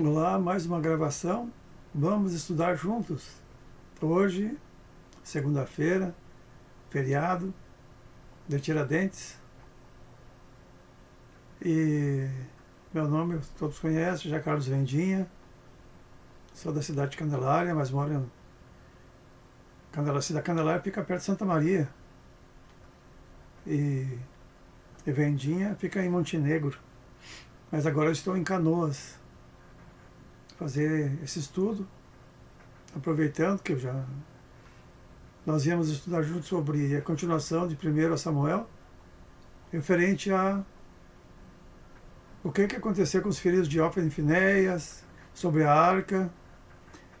Olá, mais uma gravação. Vamos estudar juntos. Hoje, segunda-feira, feriado de Tiradentes. E meu nome todos conhecem, já Carlos Vendinha. Sou da cidade de Candelária, mas moro em Candelária. A cidade de Candelária fica perto de Santa Maria. E Vendinha fica em Montenegro. Mas agora eu estou em Canoas. Fazer esse estudo, aproveitando que nós íamos estudar juntos sobre a continuação de 1 Samuel, referente a o que aconteceu com os filhos de Ofni e Finéias, sobre a arca.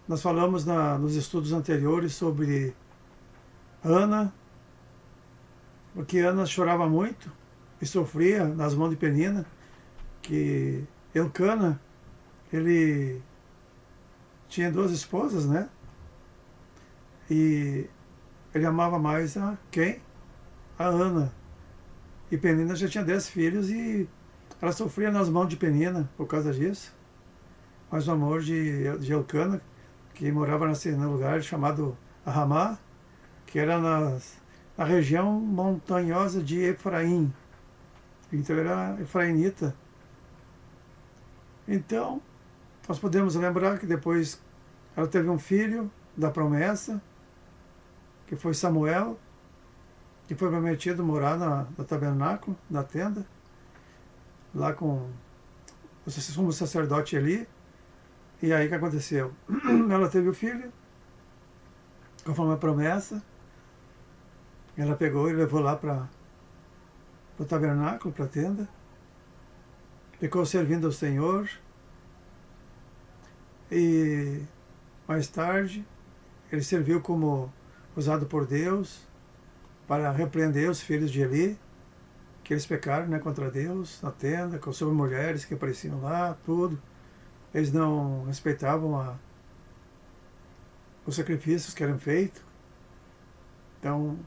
Nós falamos nos estudos anteriores sobre Ana, porque Ana chorava muito e sofria nas mãos de Penina, que Elcana, ele tinha 2 esposas, né? E ele amava mais a quem? A Ana. E Penina já tinha 10 filhos e ela sofria nas mãos de Penina por causa disso. Mas o amor de Elcana, que morava nesse lugar chamado Ramá, que era na região montanhosa de Efraim. Então era efraimita. Então, nós podemos lembrar que depois ela teve um filho da promessa, que foi Samuel, que foi prometido morar no tabernáculo, na tenda, lá com o sumo sacerdote Eli. E aí o que aconteceu? Ela teve o filho, conforme a promessa, ela pegou e levou lá para o tabernáculo, para a tenda, ficou servindo ao Senhor. E mais tarde ele serviu como usado por Deus para repreender os filhos de Eli, que eles pecaram, né, contra Deus, na tenda, sobre mulheres que apareciam lá, tudo. Eles não respeitavam os sacrifícios que eram feitos. Então,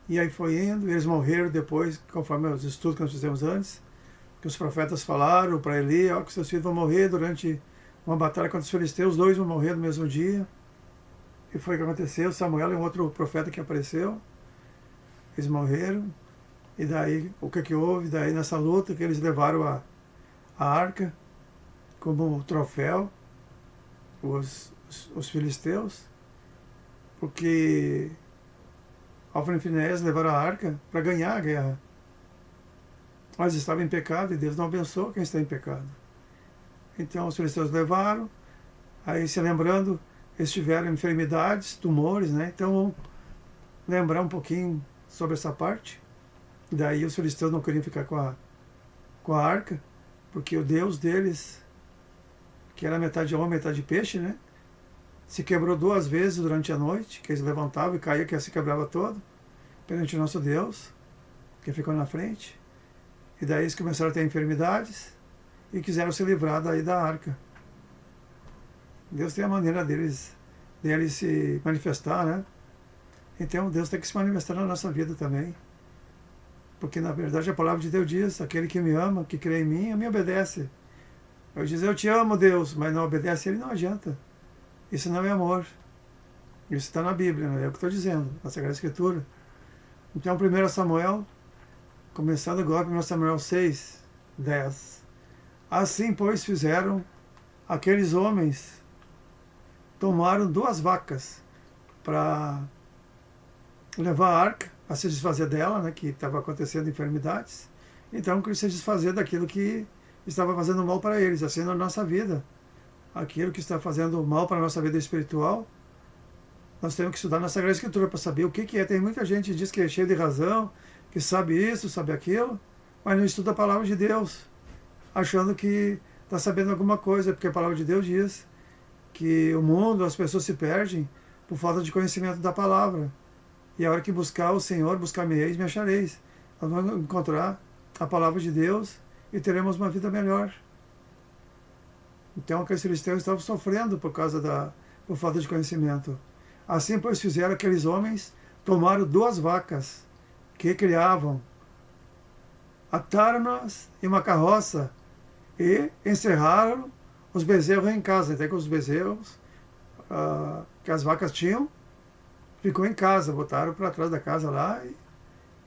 e aí foi indo, eles morreram depois, conforme os estudos que nós fizemos antes, que os profetas falaram para Eli, ó, que seus filhos vão morrer durante uma batalha contra os filisteus, 2 vão morrer no mesmo dia. E foi o que aconteceu. Samuel é um outro profeta que apareceu. Eles morreram. E daí, o que houve? Daí, nessa luta, que eles levaram a arca como troféu, os filisteus, porque Ofni e Finéias levaram a arca para ganhar a guerra. Mas estavam em pecado e Deus não abençoou quem está em pecado. Então os filisteus levaram, aí se lembrando, eles tiveram enfermidades, tumores, né? Então vamos lembrar um pouquinho sobre essa parte. Daí os filisteus não queriam ficar com a arca, porque o Deus deles, que era metade homem, metade peixe, né? Se quebrou 2 vezes durante a noite, que eles levantavam e caía, que se quebrava todo, perante o nosso Deus, que ficou na frente. E daí eles começaram a ter enfermidades e quiseram se livrar daí da arca. Deus tem a maneira deles se manifestar, né? Então Deus tem que se manifestar na nossa vida também. Porque na verdade a palavra de Deus diz, aquele que me ama, que crê em mim, me obedece. Eu diz, eu te amo, Deus, mas não obedece, ele não adianta. Isso não é amor. Isso está na Bíblia, não é eu que estou dizendo, na Sagrada Escritura. Então 1 Samuel, começando agora, 1 Samuel 6, 10. Assim, pois, fizeram aqueles homens, tomaram 2 vacas para levar a arca, a se desfazer dela, né, que estava acontecendo enfermidades. Então, queria se desfazer daquilo que estava fazendo mal para eles, assim na nossa vida. Aquilo que está fazendo mal para a nossa vida espiritual, nós temos que estudar na Sagrada Escritura para saber o que é. Tem muita gente que diz que é cheio de razão, que sabe isso, sabe aquilo, mas não estuda a palavra de Deus, achando que está sabendo alguma coisa, porque a palavra de Deus diz que o mundo, as pessoas se perdem por falta de conhecimento da palavra. E a hora que buscar o Senhor, buscar-me-eis, me achareis. Nós vamos encontrar a palavra de Deus e teremos uma vida melhor. Então, aqueles filisteus estavam sofrendo por falta de conhecimento. Assim, pois, fizeram aqueles homens, tomaram 2 vacas que criavam, ataram-nas em uma carroça e encerraram os bezerros em casa, até que os bezerros que as vacas tinham, ficou em casa, botaram para trás da casa lá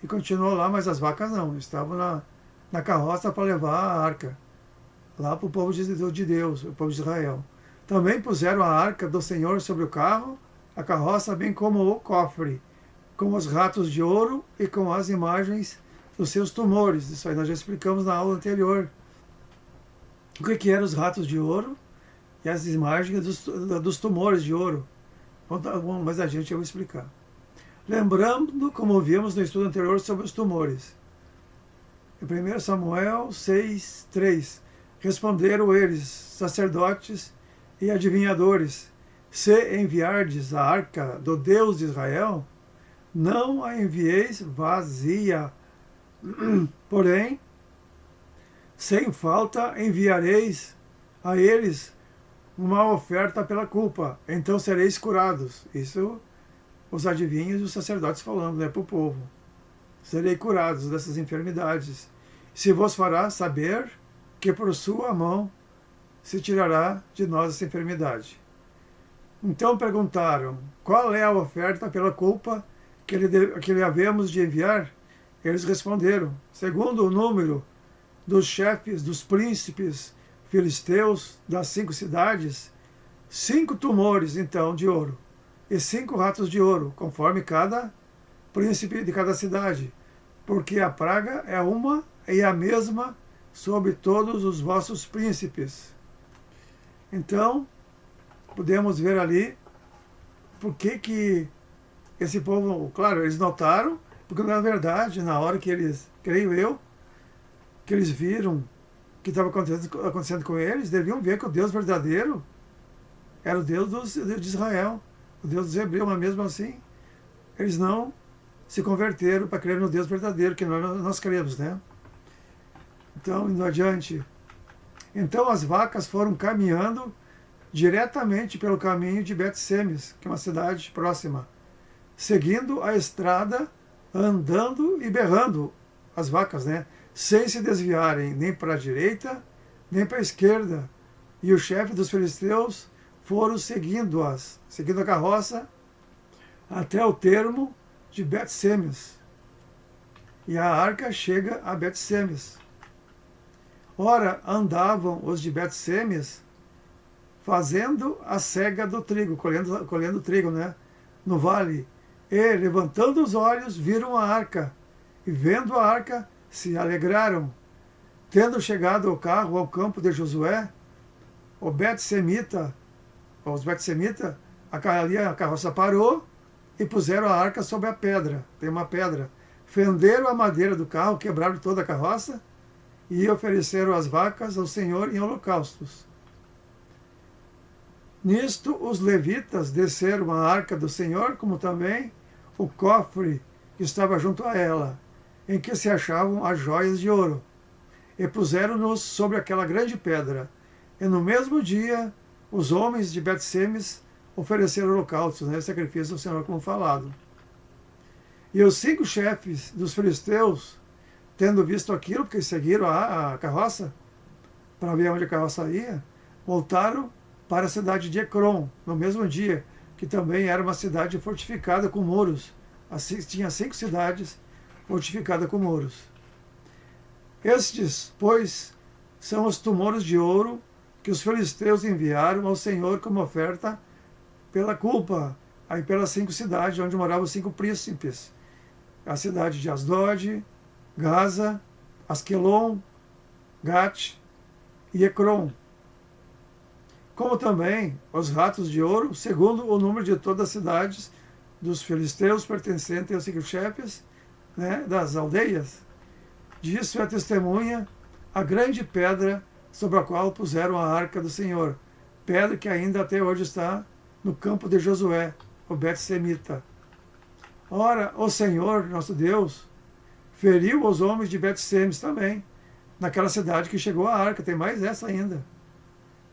e continuou lá, mas as vacas não, estavam na carroça para levar a arca, lá para o povo de Deus, o povo de Israel. Também puseram a arca do Senhor sobre o carro, a carroça, bem como o cofre, com os ratos de ouro e com as imagens dos seus tumores. Isso aí nós já explicamos na aula anterior. O que eram os ratos de ouro e as imagens dos tumores de ouro. Mas a gente vai explicar. Lembrando, como vimos no estudo anterior sobre os tumores. Em 1 Samuel 6:3, responderam eles, sacerdotes e adivinhadores: se enviardes a arca do Deus de Israel, não a envieis vazia, porém, sem falta enviareis a eles uma oferta pela culpa, então sereis curados. Isso os adivinhos e os sacerdotes falando, né, para o povo. Serei curados dessas enfermidades. Se vos fará saber que por sua mão se tirará de nós essa enfermidade. Então perguntaram: qual é a oferta pela culpa que lhe havemos de enviar? Eles responderam: segundo o número dos chefes, dos príncipes filisteus das 5 cidades, 5 tumores, então, de ouro, e 5 ratos de ouro, conforme cada príncipe de cada cidade, porque a praga é uma e a mesma sobre todos os vossos príncipes. Então, podemos ver ali por que esse povo, claro, eles notaram, porque na verdade, na hora que eles, creio eu, que eles viram o que estava acontecendo com eles, deviam ver que o Deus verdadeiro era o Deus de Israel, o Deus dos hebreus, mas mesmo assim, eles não se converteram para crer no Deus verdadeiro, que nós cremos, né? Então, indo adiante. Então as vacas foram caminhando diretamente pelo caminho de Bet-Semes, que é uma cidade próxima, seguindo a estrada, andando e berrando as vacas, né? Sem se desviarem nem para a direita, nem para a esquerda. E o chefe dos filisteus foram seguindo a carroça até o termo de Bet-Semes. E a arca chega a Bet-Semes. Ora, andavam os de Bet-Semes fazendo a cega do trigo, colhendo trigo, né, no vale. E, levantando os olhos, viram a arca. E, vendo a arca, se alegraram. Tendo chegado o carro ao campo de Josué, os Bet-Semita, a carroça parou e puseram a arca sobre a pedra. Tem uma pedra. Fenderam a madeira do carro, quebraram toda a carroça e ofereceram as vacas ao Senhor em holocaustos. Nisto, os levitas desceram a arca do Senhor, como também o cofre que estava junto a ela, em que se achavam as joias de ouro, e puseram-nos sobre aquela grande pedra. E no mesmo dia, os homens de Bet-Semes ofereceram holocaustos, né, sacrifício ao Senhor, como falado. E os 5 chefes dos filisteus, tendo visto aquilo, porque seguiram a carroça, para ver onde a carroça ia, voltaram para a cidade de Ecrom, no mesmo dia, que também era uma cidade fortificada com muros. Assim, tinha 5 cidades fortificadas com muros. Estes, pois, são os tumores de ouro que os filisteus enviaram ao Senhor como oferta pela culpa, aí pelas 5 cidades onde moravam os 5 príncipes. A cidade de Asdod, Gaza, Asquelon, Gat e Ecrom. Como também os ratos de ouro, segundo o número de todas as cidades dos filisteus pertencentes aos 5 chefes, né, das aldeias. Disso é testemunha a grande pedra sobre a qual puseram a arca do Senhor, pedra que ainda até hoje está no campo de Josué, o Bet-Semita. Ora, o Senhor, nosso Deus, feriu os homens de Bet-Semes também, naquela cidade que chegou a arca, tem mais essa ainda.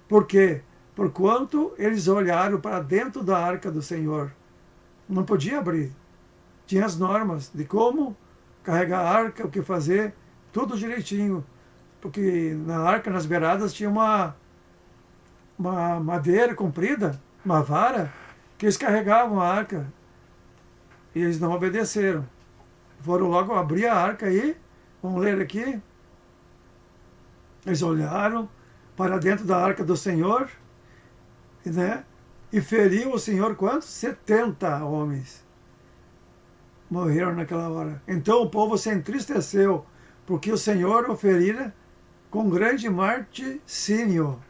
Por quê? Porquanto eles olharam para dentro da arca do Senhor. Não podia abrir. Tinha as normas de como carregar a arca, o que fazer, tudo direitinho. Porque na arca, nas beiradas, tinha uma madeira comprida, uma vara, que eles carregavam a arca. E eles não obedeceram. Foram logo abrir a arca aí, vamos ler aqui. Eles olharam para dentro da arca do Senhor, né? E feriu o Senhor quantos? 70 homens. Morreram naquela hora. Então o povo se entristeceu, porque o Senhor o ferira com grande marticínio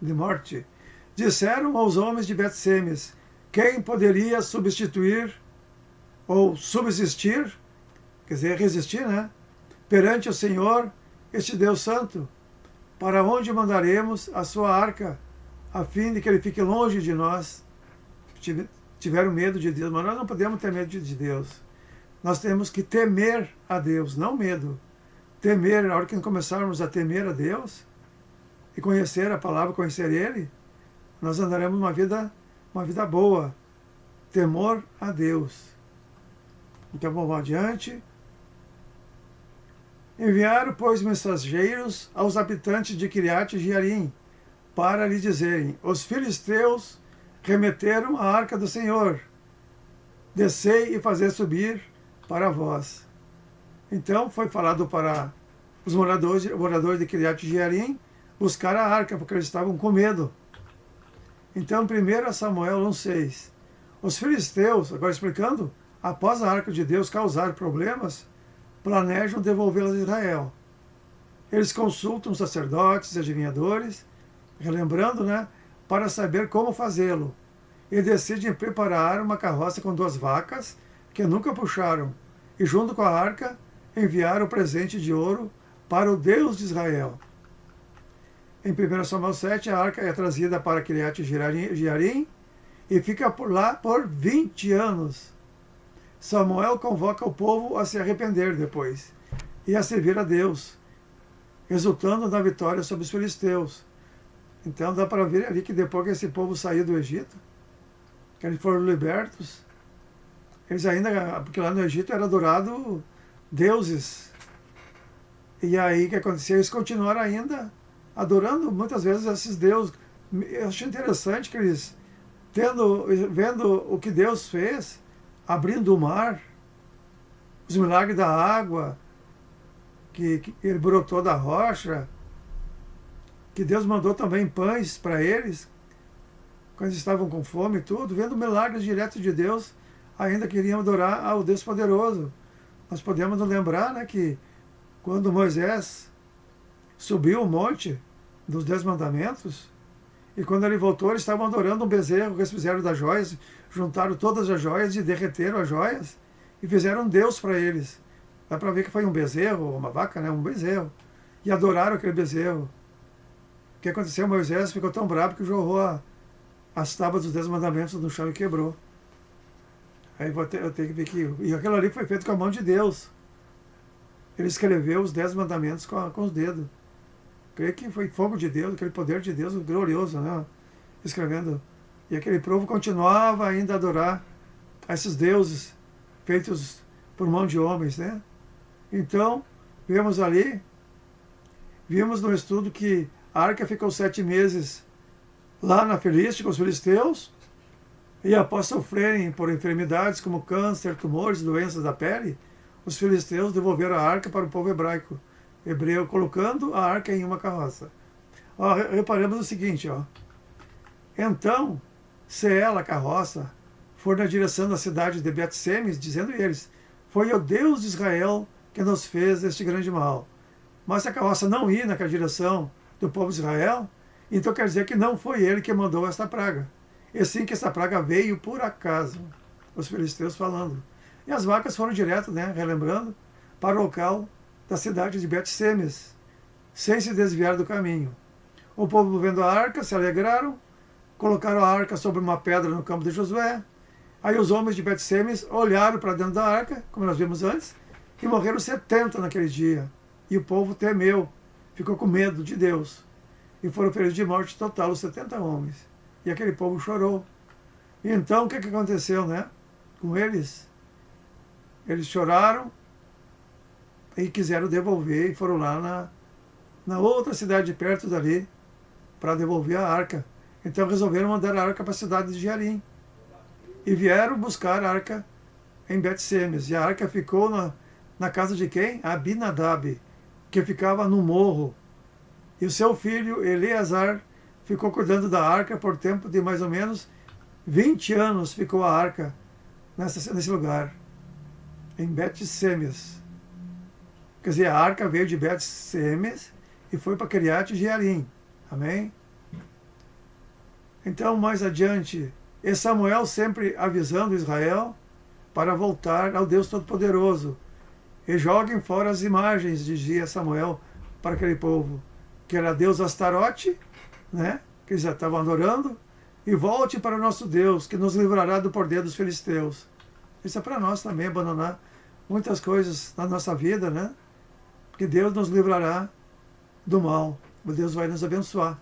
de morte. Disseram aos homens de Bet-Semes: quem poderia substituir ou subsistir, quer dizer, resistir, né? Perante o Senhor, este Deus Santo, para onde mandaremos a sua arca, a fim de que ele fique longe de nós? Tiveram medo de Deus, mas nós não podemos ter medo de Deus. Nós temos que temer a Deus, não medo. Temer, na hora que começarmos a temer a Deus e conhecer a palavra, conhecer Ele, nós andaremos uma vida boa. Temor a Deus. Então vamos adiante. Enviaram, pois, mensageiros aos habitantes de Kiriat Jearim, para lhe dizerem: os filisteus remeteram a arca do Senhor. Descei e fazei subir para vós. Então foi falado para os moradores de Kiriat Jearim buscar a arca, porque eles estavam com medo. Então, 1 Samuel 1,6. Os filisteus, agora explicando, após a arca de Deus causar problemas, planejam devolvê-la a Israel. Eles consultam os sacerdotes e adivinhadores, relembrando, né, para saber como fazê-lo. E decidem preparar uma carroça com 2 vacas, que nunca puxaram, e junto com a arca, enviaram o presente de ouro para o Deus de Israel. Em 1 Samuel 7, a arca é trazida para Kiriat Jearim e fica por lá por 20 anos. Samuel convoca o povo a se arrepender depois e a servir a Deus, resultando na vitória sobre os filisteus. Então dá para ver ali que depois que esse povo saiu do Egito, que eles foram libertos, eles ainda, porque lá no Egito era adorado deuses. E aí o que aconteceu? Eles continuaram ainda adorando muitas vezes esses deuses. Eu achei interessante que eles, vendo o que Deus fez, abrindo o mar, os milagres da água, que ele brotou da rocha, que Deus mandou também pães para eles, quando eles estavam com fome e tudo, vendo milagres diretos de Deus, ainda queriam adorar ao Deus poderoso. Nós podemos nos lembrar, né, que quando Moisés subiu o monte dos 10 mandamentos, e quando ele voltou, eles estavam adorando um bezerro que eles fizeram das joias, juntaram todas as joias e derreteram as joias e fizeram um Deus para eles. Dá para ver que foi um bezerro, uma vaca, né? Um bezerro. E adoraram aquele bezerro. O que aconteceu? Moisés ficou tão bravo que jogou as tábuas dos 10 mandamentos no chão e quebrou. Aí eu tenho que ver que... E aquilo ali foi feito com a mão de Deus. Ele escreveu os 10 mandamentos com os dedos. Creio que foi fogo de Deus, aquele poder de Deus glorioso, né? Escrevendo. E aquele povo continuava ainda a adorar a esses deuses feitos por mão de homens, né? Então, vimos no estudo que a arca ficou 7 meses lá na Filístia com os filisteus, e após sofrerem por enfermidades como câncer, tumores, doenças da pele, os filisteus devolveram a arca para o povo hebreu, colocando a arca em uma carroça. Ó, reparamos o seguinte, ó. Então, se ela, a carroça, for na direção da cidade de Bet-Semes, dizendo eles: foi o Deus de Israel que nos fez este grande mal. Mas se a carroça não ir naquela direção do povo de Israel, então quer dizer que não foi ele que mandou esta praga. E sim que essa praga veio por acaso, os filisteus falando. E as vacas foram direto, né, relembrando, para o local da cidade de Bet-Semes, sem se desviar do caminho. O povo, vendo a arca, se alegraram, colocaram a arca sobre uma pedra no campo de Josué. Aí os homens de Bet-Semes olharam para dentro da arca, como nós vimos antes, e morreram 70 naquele dia. E o povo temeu, ficou com medo de Deus. E foram feridos de morte total os 70 homens. E aquele povo chorou. E então o que aconteceu, né, com eles? Eles choraram e quiseram devolver, e foram lá na outra cidade perto dali para devolver a arca. Então resolveram mandar a arca para a cidade de Jearim. E vieram buscar a arca em Bet-Semes. E a arca ficou na casa de quem? Abinadab, que ficava no morro. E o seu filho Eleazar ficou cuidando da arca por tempo de mais ou menos 20 anos ficou a arca nesse lugar, em Bet-Semes. Quer dizer, a arca veio de Bet-Semes e foi para Kiriat Jearim. Amém? Então, mais adiante, e Samuel sempre avisando Israel para voltar ao Deus Todo-Poderoso. E joguem fora as imagens, dizia Samuel para aquele povo, que era Deus Astarote, né, que eles já estavam adorando, e volte para o nosso Deus, que nos livrará do poder dos filisteus. Isso é para nós também, abandonar muitas coisas na nossa vida, né? Que Deus nos livrará do mal. Deus vai nos abençoar.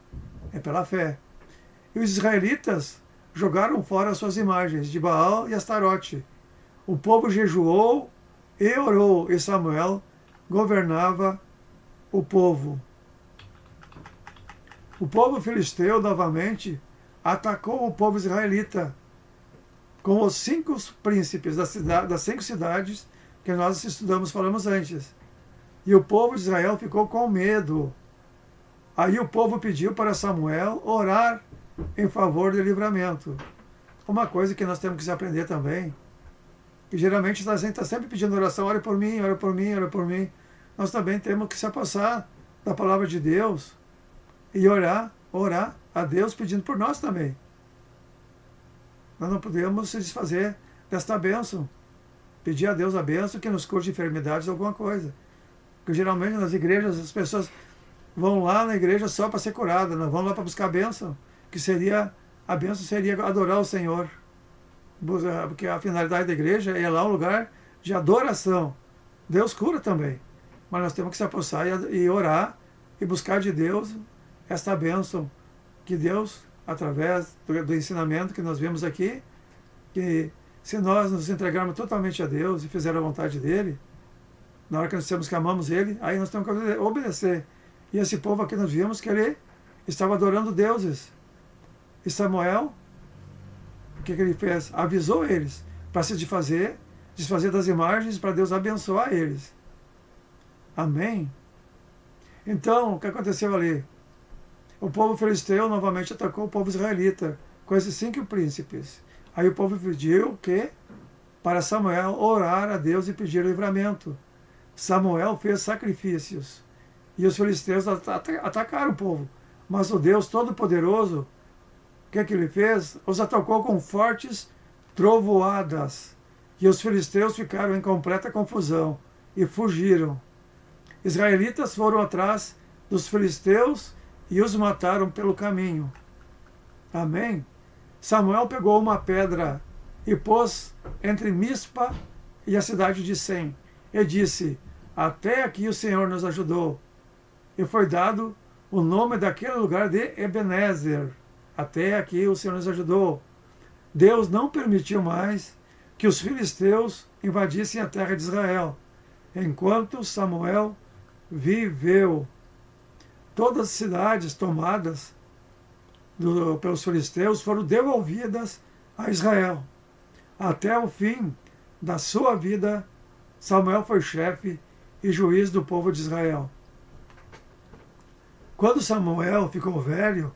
É pela fé. E os israelitas jogaram fora suas imagens de Baal e Astarote. O povo jejuou e orou, e Samuel governava o povo. O povo filisteu novamente atacou o povo israelita com os 5 príncipes das 5 cidades que nós falamos antes. E o povo de Israel ficou com medo. Aí o povo pediu para Samuel orar em favor do livramento. Uma coisa que nós temos que aprender também, que geralmente a gente está sempre pedindo oração, ore por mim, ore por mim, ore por mim. Nós também temos que se apossar da palavra de Deus e orar a Deus pedindo por nós também. Nós não podemos se desfazer desta bênção. Pedir a Deus a bênção que nos cure de enfermidades ou alguma coisa. Porque geralmente nas igrejas as pessoas vão lá na igreja só para ser curada, não vão lá para buscar a bênção, que seria, a bênção seria adorar o Senhor. Porque a finalidade da igreja é lá um lugar de adoração. Deus cura também. Mas nós temos que se apossar e orar e buscar de Deus esta bênção que Deus, através do ensinamento que nós vemos aqui, que se nós nos entregarmos totalmente a Deus e fizermos a vontade dEle, na hora que nós temos que amamos Ele, aí nós temos que obedecer. E esse povo aqui nós vimos que ele estava adorando deuses. E Samuel, o que ele fez? Avisou eles para se desfazer das imagens, para Deus abençoar eles. Amém? Então, o que aconteceu ali? O povo filisteu novamente atacou o povo israelita com esses 5 príncipes. Aí o povo pediu que para Samuel orar a Deus e pedir livramento. Samuel fez sacrifícios e os filisteus atacaram o povo. Mas o Deus Todo-Poderoso, o que ele fez? Os atacou com fortes trovoadas. E os filisteus ficaram em completa confusão e fugiram. Israelitas foram atrás dos filisteus e os mataram pelo caminho. Amém? Samuel pegou uma pedra e pôs entre Mispa e a cidade de Sem, e disse: até aqui o Senhor nos ajudou. E foi dado o nome daquele lugar de Ebenezer. Até aqui o Senhor nos ajudou. Deus não permitiu mais que os filisteus invadissem a terra de Israel, enquanto Samuel viveu. Todas as cidades tomadas pelos filisteus foram devolvidas a Israel. Até o fim da sua vida, Samuel foi chefe e juiz do povo de Israel. Quando Samuel ficou velho,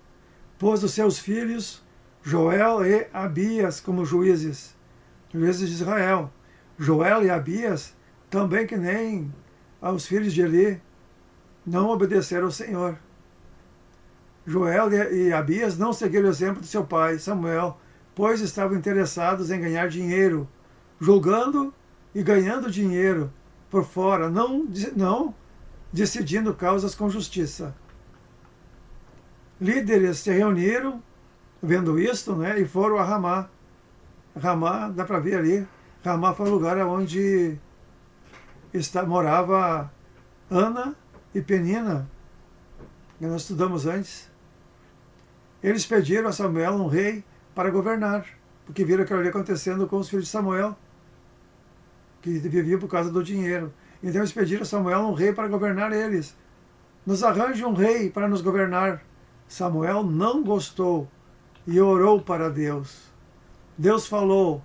pôs os seus filhos Joel e Abias como juízes de Israel. Joel e Abias, também que nem aos filhos de Eli, não obedeceram ao Senhor. Joel e Abias não seguiram o exemplo de seu pai, Samuel, pois estavam interessados em ganhar dinheiro, julgando e ganhando dinheiro por fora, não decidindo causas com justiça. Líderes se reuniram, vendo isto, né, e foram a Ramá. Ramá, dá para ver ali, Ramá foi o lugar onde morava Ana e Penina, que nós estudamos antes. Eles pediram a Samuel um rei para governar, porque viram aquilo ali acontecendo com os filhos de Samuel, que viviam por causa do dinheiro. Então eles pediram a Samuel um rei para governar eles. Nos arranje um rei para nos governar. Samuel não gostou e orou para Deus. Deus falou: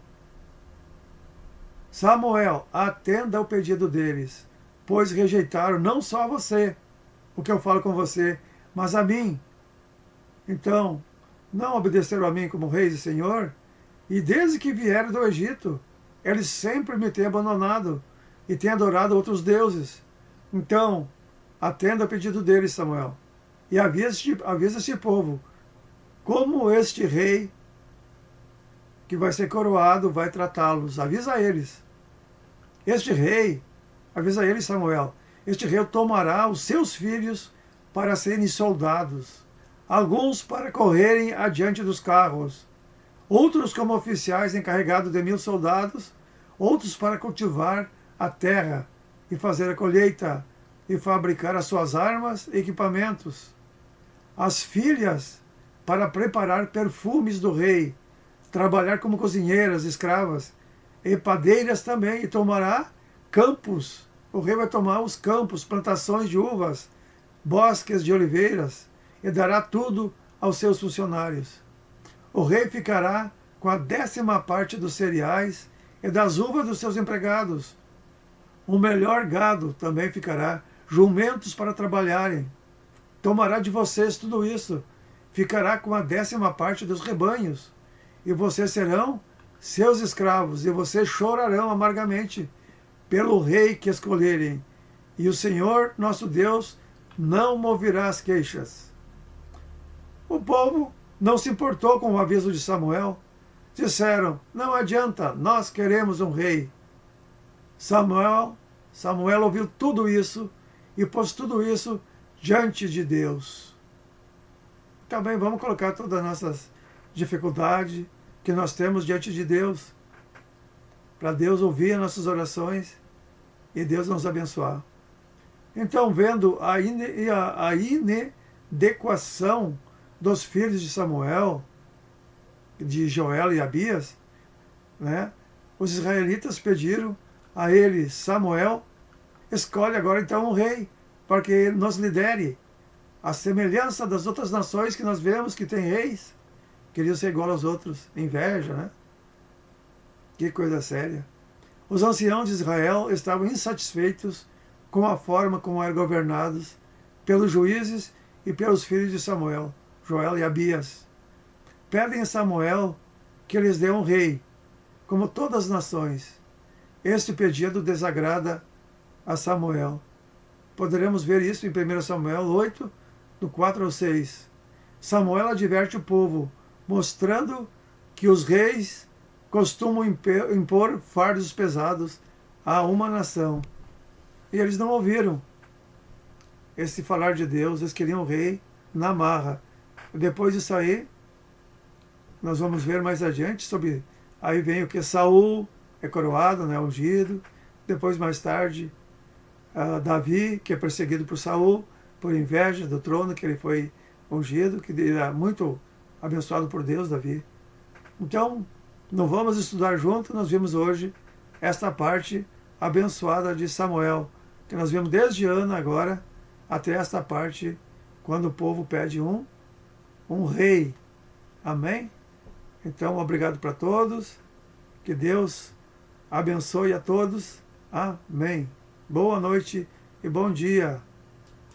Samuel, atenda ao pedido deles, pois rejeitaram não só a você, o que eu falo com você, mas a mim. Então, não obedeceram a mim como rei e senhor, e desde que vieram do Egito, eles sempre me têm abandonado e têm adorado outros deuses. Então, atenda ao pedido deles, Samuel, e avisa este povo, como este rei que vai ser coroado vai tratá-los. Avisa eles. Este rei, avisa eles, Samuel, este rei tomará os seus filhos para serem soldados, alguns para correrem adiante dos carros, outros como oficiais encarregados de 1000 soldados, outros para cultivar a terra e fazer a colheita e fabricar as suas armas e equipamentos. As filhas para preparar perfumes do rei, trabalhar como cozinheiras, escravas, e padeiras também, e tomará campos. O rei vai tomar os campos, plantações de uvas, bosques de oliveiras, e dará tudo aos seus funcionários. O rei ficará com a 10ª parte dos cereais e das uvas dos seus empregados. O melhor gado também ficará, jumentos para trabalharem. Tomará de vocês tudo isso, ficará com a 10ª parte dos rebanhos, e vocês serão seus escravos, e vocês chorarão amargamente pelo rei que escolherem, e o Senhor, nosso Deus, não moverá as queixas. O povo não se importou com o aviso de Samuel. Disseram: não adianta, nós queremos um rei. Samuel ouviu tudo isso e pôs tudo isso diante de Deus. Também vamos colocar todas as nossas dificuldades que nós temos diante de Deus, para Deus ouvir as nossas orações e Deus nos abençoar. Então, vendo a inadequação dos filhos de Samuel, de Joel e Abias, né, os israelitas pediram a ele: Samuel, escolhe agora então um rei, para que ele nos lidere. A semelhança das outras nações que nós vemos que tem reis, queriam ser igual aos outros. Inveja, né? Que coisa séria. Os anciãos de Israel estavam insatisfeitos com a forma como eram governados pelos juízes e pelos filhos de Samuel, Joel e Abias. Pedem a Samuel que lhes dê um rei, como todas as nações. Este pedido desagrada a Samuel. Poderemos ver isso em 1 Samuel 8, do 4 ao 6. Samuel adverte o povo, mostrando que os reis costumam impor fardos pesados a uma nação. E eles não ouviram esse falar de Deus, eles queriam o rei na marra. Depois disso aí, nós vamos ver mais adiante sobre... Aí vem o que? Saul é coroado, né, ungido. Depois, mais tarde, Davi, que é perseguido por Saul, por inveja do trono, que ele foi ungido, que era muito abençoado por Deus, Davi. Então, não vamos estudar junto, nós vimos hoje esta parte abençoada de Samuel, que nós vemos desde Ana agora, até esta parte, quando o povo pede um rei. Amém? Então, obrigado para todos, que Deus abençoe a todos. Amém. Boa noite e bom dia.